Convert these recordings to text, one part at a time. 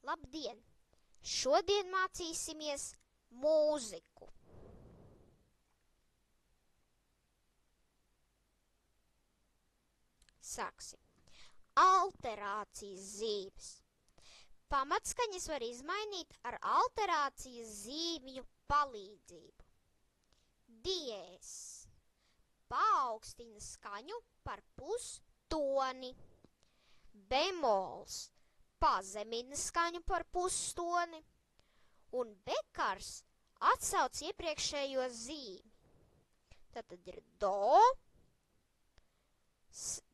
Labdien! Šodien mācīsimies mūziku. Sāksim. Alterācijas zīmes. Pamatskaņas var izmainīt ar alterācijas zīmju palīdzību. Diēs. Paaugstina skaņu par pustoni. Bemols. Pazemina skaņu par pustoni. Un bekars atsauc iepriekšējo zīmi. Tad ir do.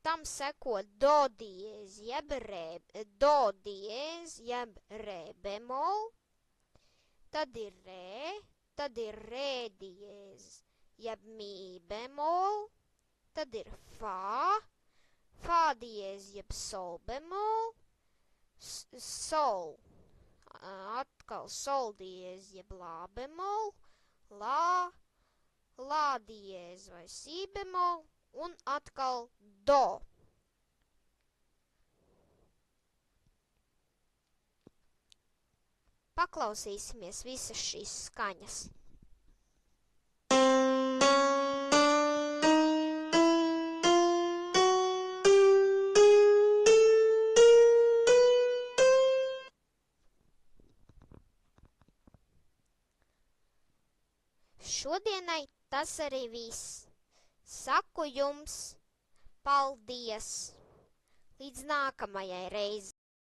Tam seko do diēz jeb re bemol. Tad ir re diēz jeb mi bemol. Tad ir fa diēz jeb sol bemol. Sol. Atkal sol diēz jeb la bemol. La diēz vai si bemol. Un atkal do. Paklausīsimies visas šīs skaņas. Šodienai tas arī viss. Saku jums paldies! Līdz nākamajai reizei!